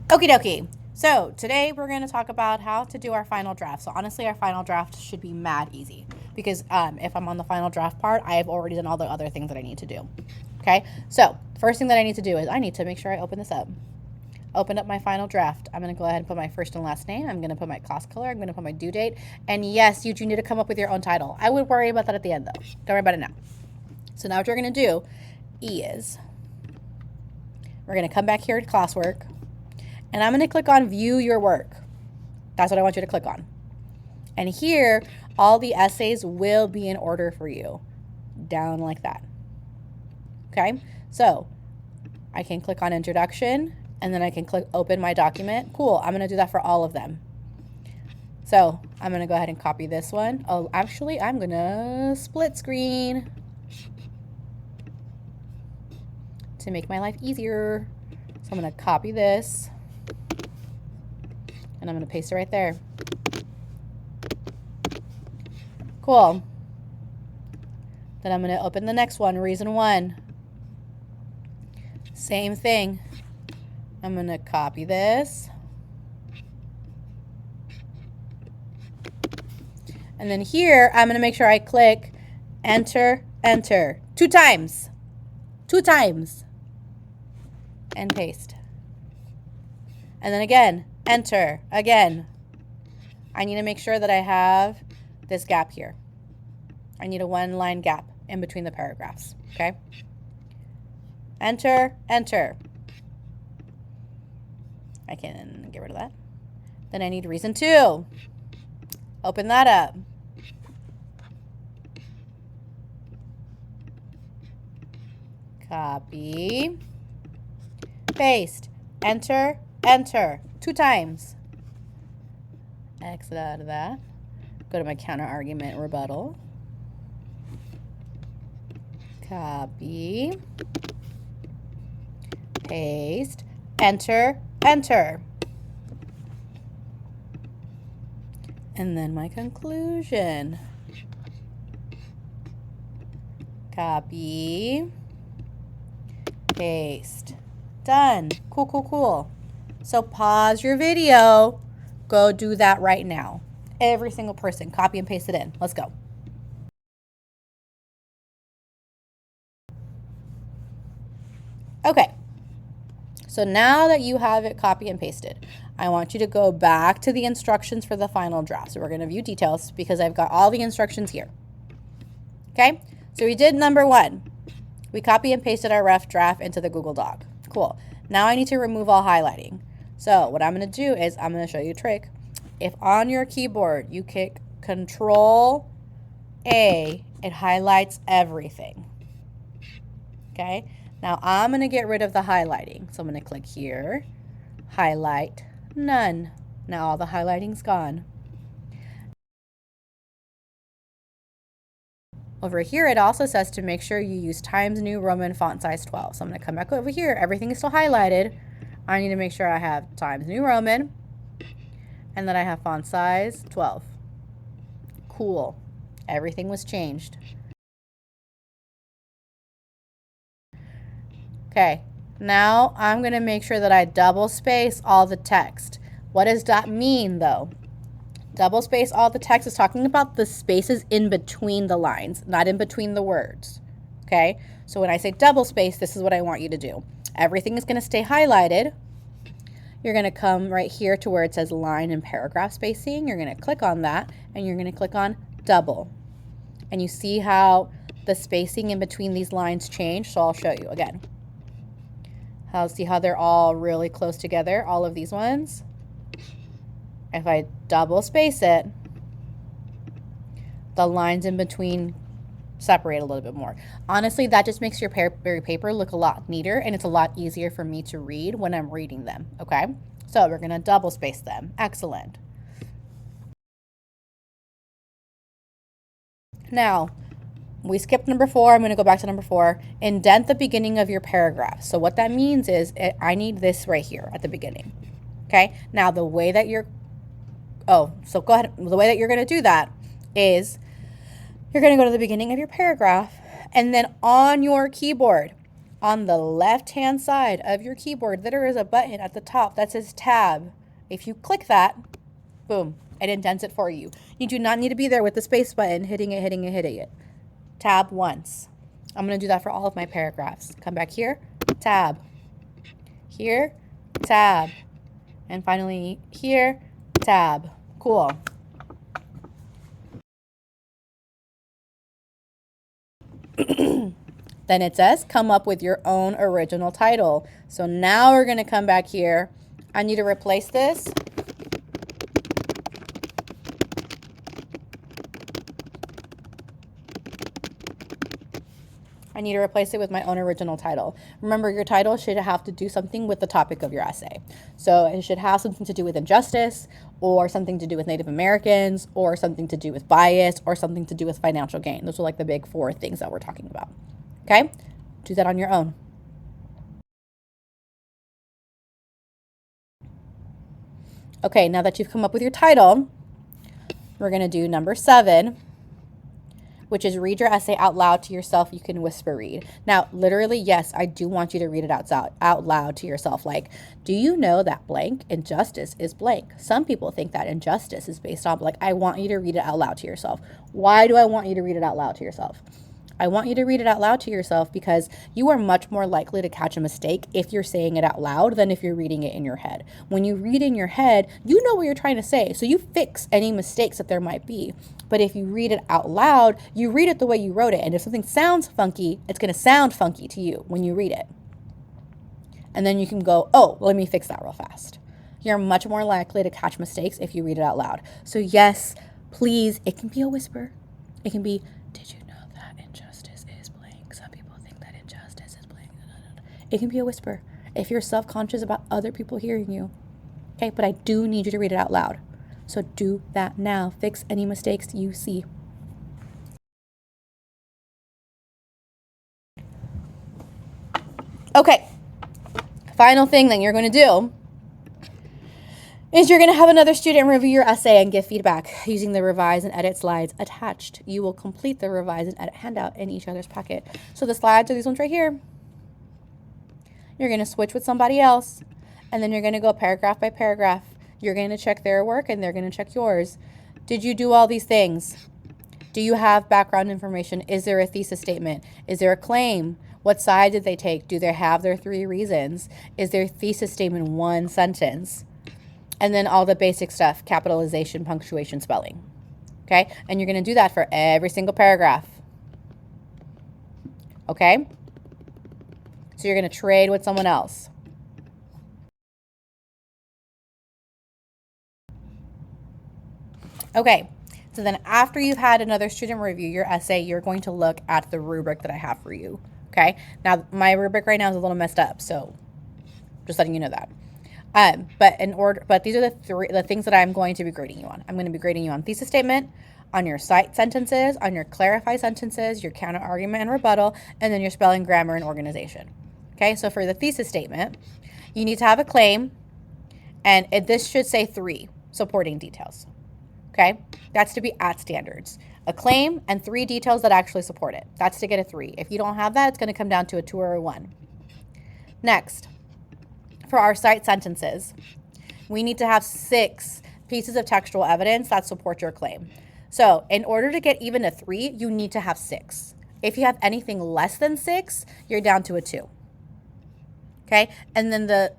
Okie dokie. So today we're going to talk about how to do our final draft. So honestly, our final draft should be mad easy because if I'm on the final draft part, I have already done all the other things that I need to do. Okay, so first thing that I need to do is I need to make sure I open this up. Open up my final draft. I'm going to go ahead and put my first and last name. I'm going to put my class color. I'm going to put my due date. And yes, you do need to come up with your own title. I would worry about that at the end though. Don't worry about it now. So now what you're going to do is we're going to come back here to classwork. And I'm going to click on view your work. That's what I want you to click on. And here, all the essays will be in order for you. Down like that. Okay? So, I can click on introduction, and then I can click open my document. Cool, I'm going to do that for all of them. So, I'm going to go ahead and copy this one. Oh, actually, I'm going to split screen to make my life easier. So, I'm going to copy this. And I'm going to paste it right there. Cool. Then I'm going to open the next one, reason 1. Same thing. I'm going to copy this. And then here, I'm going to make sure I click enter, enter. 2 times. 2 times. And paste. And then again, enter, again. I need to make sure that I have this gap here. I need a 1-line gap in between the paragraphs, okay? Enter, enter. I can get rid of that. Then I need reason 2. Open that up. Copy. Paste. Enter, enter. 2 times. Exit out of that. Go to my counter argument rebuttal. Copy. Paste. Enter, enter. And then my conclusion. Copy. Paste. Done. Cool, cool, cool. So pause your video. Go do that right now. Every single person, copy and paste it in. Let's go. Okay. So now that you have it copy and pasted, I want you to go back to the instructions for the final draft. So we're going to view details because I've got all the instructions here. Okay. So we did number 1. We copy and pasted our rough draft into the Google Doc. Cool. Now I need to remove all highlighting. So what I'm going to do is I'm going to show you a trick. If on your keyboard you kick Control A, it highlights everything. Okay. Now I'm going to get rid of the highlighting. So I'm going to click here, highlight none. Now all the highlighting's gone. Over here, it also says to make sure you use Times New Roman font size 12. So I'm going to come back over here. Everything is still highlighted. I need to make sure I have Times New Roman and that I have font size 12. Cool. Everything was changed. Okay. Now I'm going to make sure that I double space all the text. What does that mean though? Double space all the text is talking about the spaces in between the lines, not in between the words. Okay? So when I say double space, this is what I want you to do. Everything is going to stay highlighted. You're going to come right here to where it says line and paragraph spacing. You're going to click on that and you're going to click on double. And you see how the spacing in between these lines change? So I'll show you again. See how they're all really close together, all of these ones? If I double space it, the lines in between separate a little bit more. Honestly, that just makes your paper look a lot neater and it's a lot easier for me to read when I'm reading them, okay? So we're going to double space them. Excellent. Now, we skipped number 4. I'm going to go back to number 4. Indent the beginning of your paragraph. So what that means is I need this right here at the beginning, okay? Now, the way that you're so go ahead. The way that you're going to do that is you're going to go to the beginning of your paragraph and then on your keyboard, On the left-hand side of your keyboard, there is a button at the top that says Tab. If you click that, boom, it indents it for you. You do not need to be there with the space button, hitting it. Tab once. I'm going to do that for all of my paragraphs. Come back here, tab. Here, tab. And finally here, tab. Cool. Then it says come up with your own original title. So now we're going to come back here. I need to replace this. I need to replace it with my own original title. Remember, your title should have to do something with the topic of your essay. So it should have something to do with injustice, or something to do with Native Americans, or something to do with bias, or something to do with financial gain. Those are like the big 4 things that we're talking about. Okay? Do that on your own. Okay, now that you've come up with your title, we're going to do number 7, which is read your essay out loud to yourself. You can whisper read. Now, literally, yes, I do want you to read it out loud to yourself. Like, do you know that blank injustice is blank? Some people think that injustice is based on blank. I want you to read it out loud to yourself. Why do I want you to read it out loud to yourself? I want you to read it out loud to yourself because you are much more likely to catch a mistake if you're saying it out loud than if you're reading it in your head. When you read in your head, you know what you're trying to say, so you fix any mistakes that there might be. But if you read it out loud, you read it the way you wrote it, and if something sounds funky, it's going to sound funky to you when you read it. And then you can go, oh, let me fix that real fast. You're much more likely to catch mistakes if you read it out loud. So yes, please, it can be a whisper. It can be, did you know that injustice is blank? Some people think that injustice is blank. It can be a whisper if you're self-conscious about other people hearing you. Okay, but I do need you to read it out loud. So do that now. Fix any mistakes you see. Okay, final thing that you're going to do is you're going to have another student review your essay and give feedback using the revise and edit slides attached. You will complete the revise and edit handout in each other's packet. So the slides are these ones right here. You're going to switch with somebody else, and then you're going to go paragraph by paragraph. You're going to check their work, and they're going to check yours. Did you do all these things? Do you have background information? Is there a thesis statement? Is there a claim? What side did they take? Do they have their 3 reasons? Is their thesis statement 1 sentence? And then all the basic stuff, capitalization, punctuation, spelling. Okay? And you're going to do that for every single paragraph. Okay? So you're going to trade with someone else. Okay, so then after you've had another student review your essay, you're going to look at the rubric that I have for you. Okay, now my rubric right now is a little messed up, so just letting you know that. But these are the things that I'm going to be grading you on. I'm going to be grading you on thesis statement, on your cite sentences, on your clarify sentences, your counter argument and rebuttal, and then your spelling, grammar, and organization. Okay, so for the thesis statement, you need to have a claim, and this should say 3 supporting details. Okay, that's to be at standards. A claim and 3 details that actually support it. That's to get a 3. If you don't have that, it's going to come down to a 2 or a 1. Next, for our cite sentences, we need to have 6 pieces of textual evidence that support your claim. So in order to get even a 3, you need to have 6. If you have anything less than 6, you're down to a 2. Okay, and then the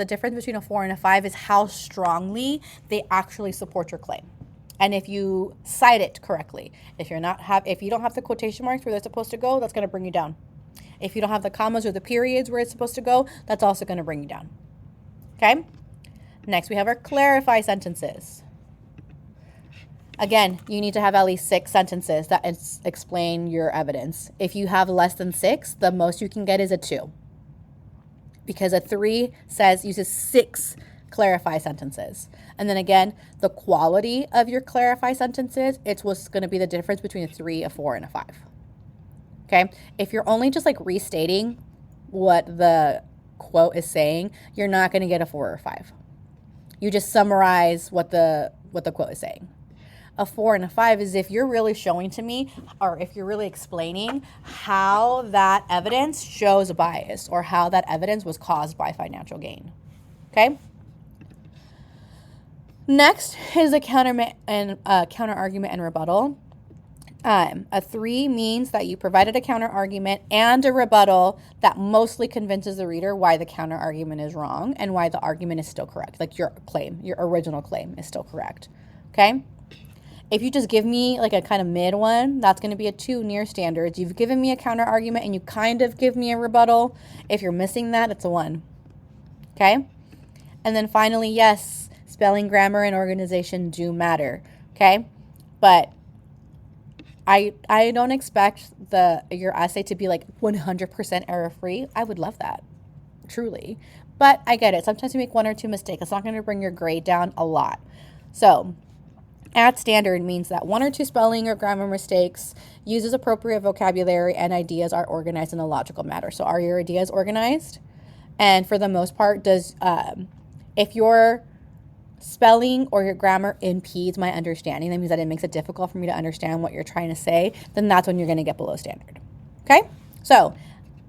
difference between a 4 and a 5 is how strongly they actually support your claim. And if you cite it correctly, if you don't have the quotation marks where they're supposed to go, that's going to bring you down. If you don't have the commas or the periods where it's supposed to go, that's also going to bring you down. Okay? Next, we have our clarify sentences. Again, you need to have at least 6 sentences that explain your evidence. If you have less than 6, the most you can get is a 2. Because a 3 uses 6 clarify sentences. And then again, the quality of your clarify sentences, it's what's going to be the difference between a 3, a 4, and a 5. Okay? If you're only just like restating what the quote is saying, you're not going to get a 4 or 5. You just summarize what the quote is saying. a 4 and a 5 is if you're really showing to me, or if you're really explaining how that evidence shows a bias or how that evidence was caused by financial gain. Okay? Next is a counter argument and rebuttal. A 3 means that you provided a counter argument and a rebuttal that mostly convinces the reader why the counter argument is wrong and why the argument is still correct. Like your original claim is still correct. Okay? If you just give me like a kind of mid one, that's going to be a 2 near standards. You've given me a counter argument and you kind of give me a rebuttal. If you're missing that, it's a 1. Okay? And then finally, yes, spelling, grammar, and organization do matter. Okay? But I don't expect your essay to be like 100% error-free. I would love that, truly. But I get it. Sometimes you make 1 or 2 mistakes. It's not going to bring your grade down a lot. So at standard means that 1 or 2 spelling or grammar mistakes, uses appropriate vocabulary, and ideas are organized in a logical manner. So are your ideas organized? And for the most part, if your spelling or your grammar impedes my understanding, that means that it makes it difficult for me to understand what you're trying to say, then that's when you're going to get below standard. Okay? So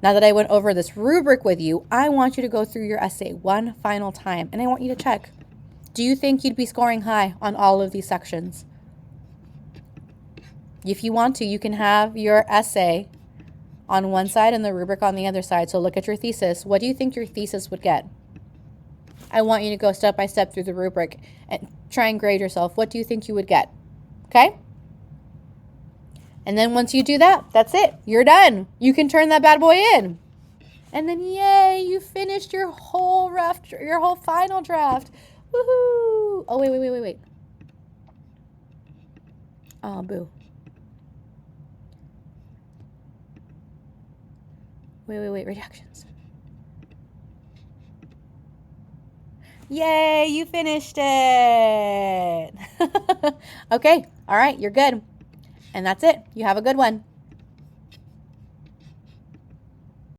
now that I went over this rubric with you, I want you to go through your essay one final time, and I want you to check. Do you think you'd be scoring high on all of these sections? If you want to, you can have your essay on one side and the rubric on the other side. So look at your thesis. What do you think your thesis would get? I want you to go step by step through the rubric and try and grade yourself. What do you think you would get? Okay? And then once you do that, that's it. You're done. You can turn that bad boy in. And then, yay, you finished your whole final draft. Woohoo! Oh, wait. Oh, boo. Wait. Reactions. Yay, you finished it. Okay, all right, you're good. And that's it. You have a good one.